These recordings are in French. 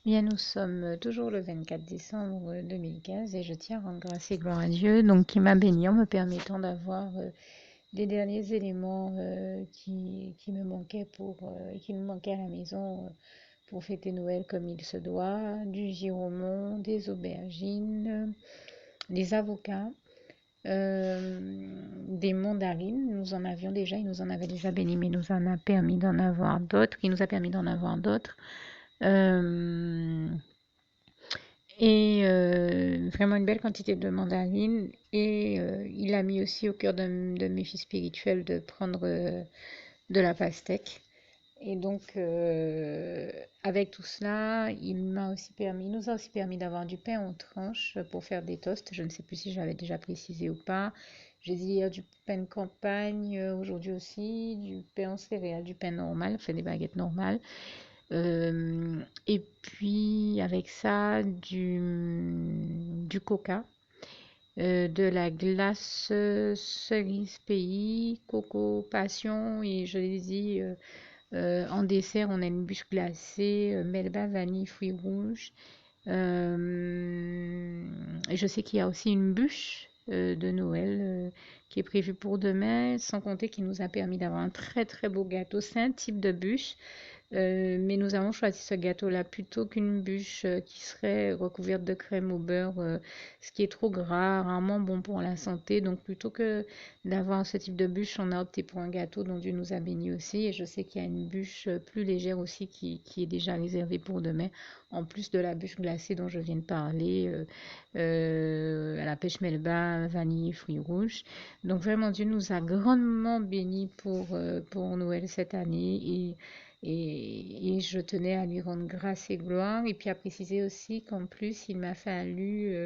Bien, nous sommes toujours le 24 décembre 2015 et je tiens à rendre grâce et gloire à Dieu, donc qui m'a béni en me permettant d'avoir les derniers éléments qui me manquaient qui me manquaient à la maison pour fêter Noël comme il se doit, du giromont, des aubergines, des avocats, des mandarines. Nous en avions déjà, il nous en avait déjà béni, mais il nous en a permis d'en avoir d'autres. Il nous a permis d'en avoir d'autres. Euh, vraiment une belle quantité de mandarines. Et il a mis aussi au cœur de mes filles spirituelles de prendre de la pastèque. Et donc, avec tout cela, il nous a aussi permis d'avoir du pain en tranches pour faire des toasts. Je ne sais plus si j'avais déjà précisé ou pas. J'ai dit hier du pain de campagne, aujourd'hui aussi, du pain en céréales, du pain normal, fait des baguettes normales. Et puis avec ça, du coca, de la glace cerise pays, coco passion et je l'ai dit en dessert, on a une bûche glacée, melba, vanille, fruits rouges. Et je sais qu'il y a aussi une bûche de Noël qui est prévue pour demain, sans compter qu'il nous a permis d'avoir un très très beau gâteau. C'est un type de bûche mais nous avons choisi ce gâteau-là plutôt qu'une bûche qui serait recouverte de crème au beurre, ce qui est trop gras, rarement bon pour la santé. Donc plutôt que d'avoir ce type de bûche, on a opté pour un gâteau dont Dieu nous a bénis aussi. Et je sais qu'il y a une bûche plus légère aussi qui est déjà réservée pour demain, en plus de la bûche glacée dont je viens de parler, à la pêche melba, vanille et fruits rouges. Donc vraiment, Dieu nous a grandement bénis pour Noël cette année. Et je tenais à lui rendre grâce et gloire. Et puis à préciser aussi qu'en plus, il m'a fallu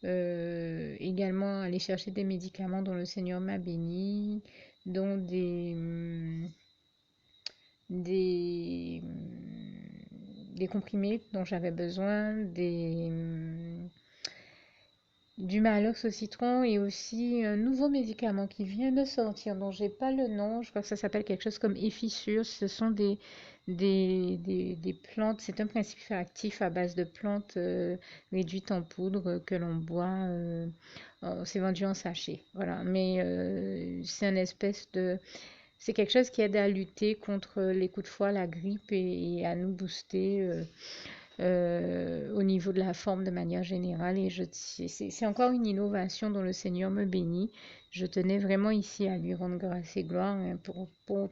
également aller chercher des médicaments dont le Seigneur m'a béni, dont des, des comprimés dont j'avais besoin, du Malox au citron et aussi un nouveau médicament qui vient de sortir dont j'ai pas le nom. Je crois que ça s'appelle quelque chose comme Effissure. Ce sont des plantes. C'est un principe actif à base de plantes réduites en poudre que l'on boit. C'est vendu en sachet. Voilà. Mais c'est une espèce de. C'est quelque chose qui aide à lutter contre les coups de foie, la grippe et à nous booster. Au niveau de la forme de manière générale. Et c'est encore une innovation dont le Seigneur me bénit. Je tenais vraiment ici à lui rendre grâce et gloire hein, pour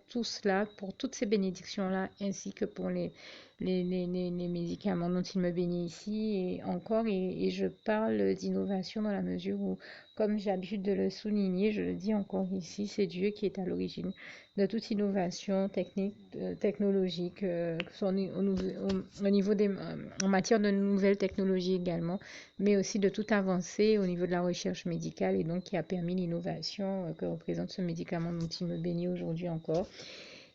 tout cela, pour toutes ces bénédictions-là, ainsi que pour les médicaments dont il me bénit ici. Et encore, et je parle d'innovation dans la mesure où, comme j'ai l'habitude de le souligner, je le dis encore ici, c'est Dieu qui est à l'origine de toute innovation technique, technologique, que ce soit au niveau en matière de nouvelles technologies également, mais aussi de toute avancée au niveau de la recherche médicale et donc qui a permis l'innovation que représente ce médicament dont il me bénit aujourd'hui encore.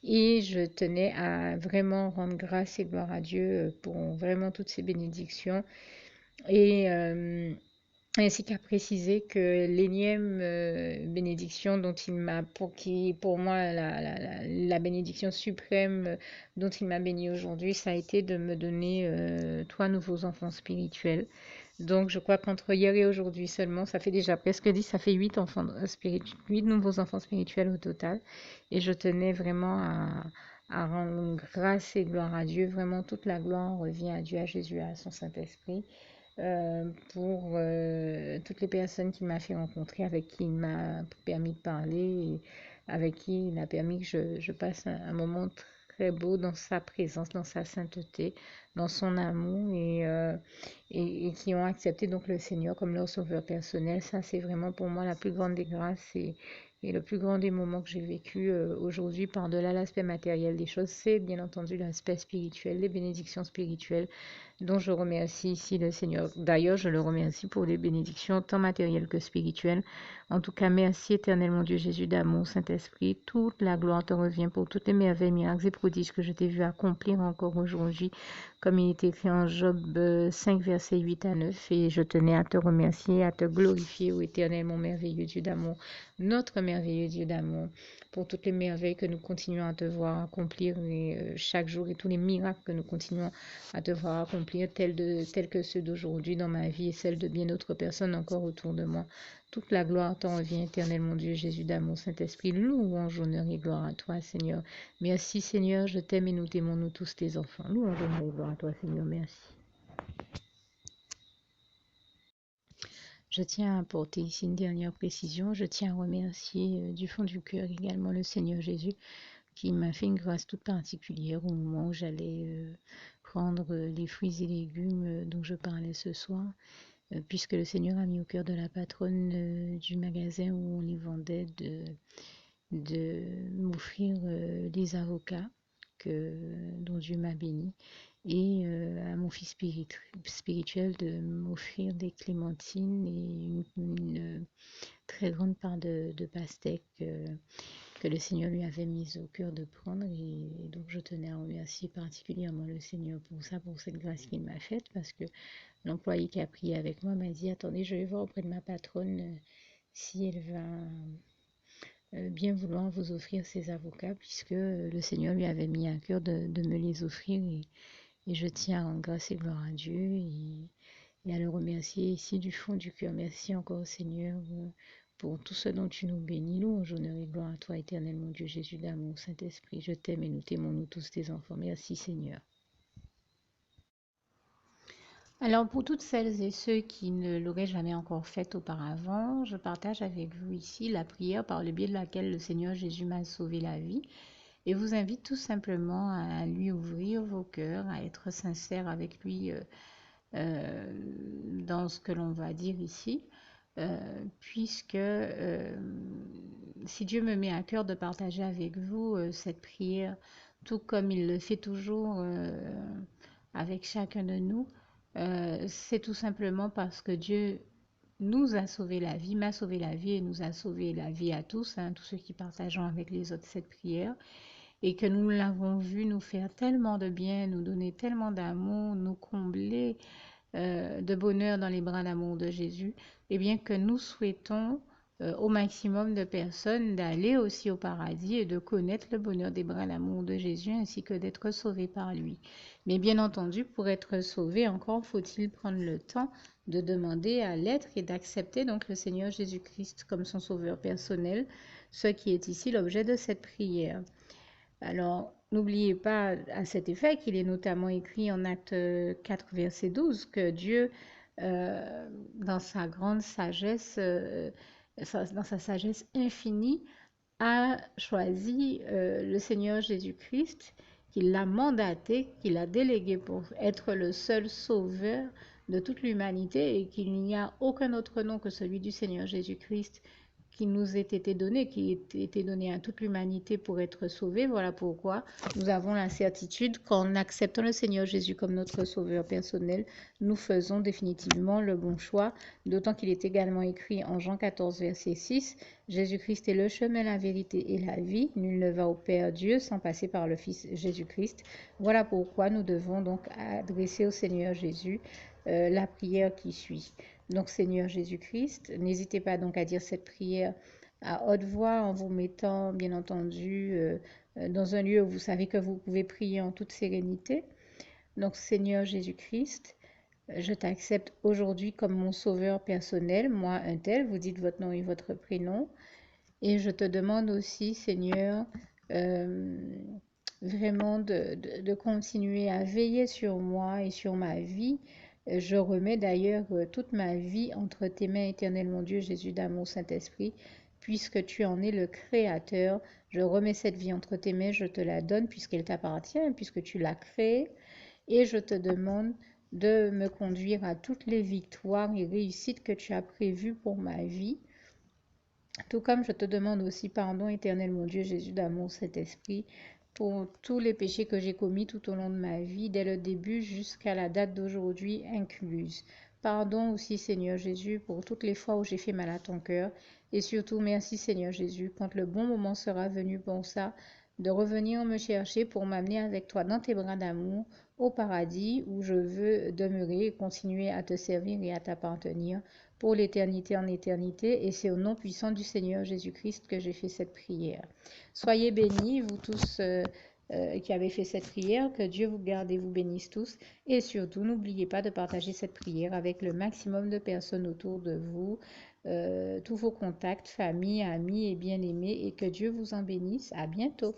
Et je tenais à vraiment rendre grâce et gloire à Dieu pour vraiment toutes ces bénédictions. Et ainsi qu'à préciser que l'énième bénédiction dont il m'a, qui est pour moi la bénédiction suprême dont il m'a béni aujourd'hui, ça a été de me donner trois nouveaux enfants spirituels. Donc je crois qu'entre hier et aujourd'hui seulement, ça fait déjà presque 10, ça fait 8 enfants spirituels, 8 nouveaux enfants spirituels au total. Et je tenais vraiment à rendre grâce et gloire à Dieu. Vraiment, toute la gloire revient à Dieu, à Jésus, à son Saint-Esprit pour toutes les personnes qu'il m'a fait rencontrer, avec qui il m'a permis de parler, et avec qui il a permis que je passe un moment très beau dans sa présence, dans sa sainteté, dans son amour et qui ont accepté donc le Seigneur comme leur sauveur personnel. Ça, c'est vraiment pour moi la plus grande des grâces et le plus grand des moments que j'ai vécu aujourd'hui par-delà l'aspect matériel des choses, c'est bien entendu l'aspect spirituel, les bénédictions spirituelles dont je remercie ici le Seigneur. D'ailleurs, je le remercie pour les bénédictions tant matérielles que spirituelles. En tout cas, merci éternel mon Dieu Jésus d'amour, Saint-Esprit. Toute la gloire te revient pour toutes les merveilles, miracles et prodiges que je t'ai vu accomplir encore aujourd'hui, comme il est écrit en Job 5, versets 8 à 9. Et je tenais à te remercier, à te glorifier, ô éternel mon merveilleux Dieu d'amour, notre merveilleux merveilleux Dieu d'amour, pour toutes les merveilles que nous continuons à te voir accomplir chaque jour et tous les miracles que nous continuons à te voir accomplir, tels que ceux d'aujourd'hui dans ma vie et celle de bien d'autres personnes encore autour de moi. Toute la gloire t'en revient, éternel mon Dieu, Jésus d'amour, Saint-Esprit, louange, honneur et gloire à toi, Seigneur. Merci, Seigneur, je t'aime et nous t'aimons, nous tous tes enfants. Louange, honneur et gloire à toi, Seigneur, merci. Je tiens à apporter ici une dernière précision. Je tiens à remercier du fond du cœur également le Seigneur Jésus qui m'a fait une grâce toute particulière au moment où j'allais prendre les fruits et légumes dont je parlais ce soir, puisque le Seigneur a mis au cœur de la patronne du magasin où on les vendait de m'offrir les avocats dont Dieu m'a béni et à mon fils spirituel de m'offrir des clémentines et une très grande part de pastèque que le Seigneur lui avait mise au cœur de prendre. Et donc je tenais à remercier particulièrement le Seigneur pour ça, pour cette grâce qu'il m'a faite, parce que l'employé qui a prié avec moi m'a dit, attendez, je vais voir auprès de ma patronne si elle va bien vouloir vous offrir ces avocats, puisque le Seigneur lui avait mis à cœur de me les offrir. Et je tiens à rendre grâce et gloire à Dieu et à le remercier ici du fond du cœur. Merci encore, Seigneur, pour tout ce dont tu nous bénis. Louange, honneur et gloire à toi, éternel mon Dieu, Jésus d'amour, Saint-Esprit. Je t'aime et nous t'aimons, nous tous tes enfants. Merci, Seigneur. Alors, pour toutes celles et ceux qui ne l'auraient jamais encore fait auparavant, je partage avec vous ici la prière par le biais de laquelle le Seigneur Jésus m'a sauvé la vie et vous invite tout simplement à lui ouvrir vos cœurs, à être sincère avec lui dans ce que l'on va dire ici, puisque si Dieu me met à cœur de partager avec vous cette prière, tout comme il le fait toujours avec chacun de nous, c'est tout simplement parce que Dieu nous a sauvé la vie, m'a sauvé la vie et nous a sauvé la vie à tous, tous ceux qui partageons avec les autres cette prière, et que nous l'avons vu nous faire tellement de bien, nous donner tellement d'amour, nous combler de bonheur dans les bras d'amour de Jésus, et bien que nous souhaitons au maximum de personnes d'aller aussi au paradis et de connaître le bonheur des bras d'amour de Jésus ainsi que d'être sauvés par lui. Mais bien entendu, pour être sauvé, encore faut-il prendre le temps de demander à l'être et d'accepter donc le Seigneur Jésus-Christ comme son sauveur personnel, ce qui est ici l'objet de cette prière. Alors, n'oubliez pas à cet effet qu'il est notamment écrit en Acte 4, verset 12, que Dieu, dans sa grande sagesse, dans sa sagesse infinie, a choisi le Seigneur Jésus-Christ, qu'il l'a mandaté, qu'il a délégué pour être le seul sauveur de toute l'humanité et qu'il n'y a aucun autre nom que celui du Seigneur Jésus-Christ qui nous ait été donné, qui ait été donné à toute l'humanité pour être sauvé. Voilà pourquoi nous avons la certitude qu'en acceptant le Seigneur Jésus comme notre sauveur personnel, nous faisons définitivement le bon choix, d'autant qu'il est également écrit en Jean 14, verset 6, Jésus-Christ est le chemin, la vérité et la vie. Nul ne va au Père Dieu sans passer par le Fils Jésus-Christ. Voilà pourquoi nous devons donc adresser au Seigneur Jésus la prière qui suit. Donc Seigneur Jésus-Christ, n'hésitez pas donc à dire cette prière à haute voix en vous mettant bien entendu dans un lieu où vous savez que vous pouvez prier en toute sérénité. Donc Seigneur Jésus-Christ, je t'accepte aujourd'hui comme mon sauveur personnel, moi un tel, vous dites votre nom et votre prénom. Et je te demande aussi, Seigneur, vraiment de continuer à veiller sur moi et sur ma vie. Je remets d'ailleurs toute ma vie entre tes mains, éternel mon Dieu, Jésus d'amour, Saint-Esprit, puisque tu en es le Créateur. Je remets cette vie entre tes mains, je te la donne puisqu'elle t'appartient, puisque tu l'as créée. Et je te demande de me conduire à toutes les victoires et réussites que tu as prévues pour ma vie. Tout comme je te demande aussi pardon, éternel mon Dieu, Jésus d'amour, Saint-Esprit, pour tous les péchés que j'ai commis tout au long de ma vie, dès le début jusqu'à la date d'aujourd'hui incluse. Pardon aussi, Seigneur Jésus, pour toutes les fois où j'ai fait mal à ton cœur. Et surtout, merci, Seigneur Jésus, quand le bon moment sera venu pour ça, de revenir me chercher pour m'amener avec toi dans tes bras d'amour au paradis où je veux demeurer et continuer à te servir et à t'appartenir pour l'éternité en éternité. Et c'est au nom puissant du Seigneur Jésus-Christ que j'ai fait cette prière. Soyez bénis, vous tous qui avez fait cette prière, que Dieu vous garde et vous bénisse tous. Et surtout, n'oubliez pas de partager cette prière avec le maximum de personnes autour de vous, tous vos contacts, famille, amis et bien-aimés, et que Dieu vous en bénisse. À bientôt.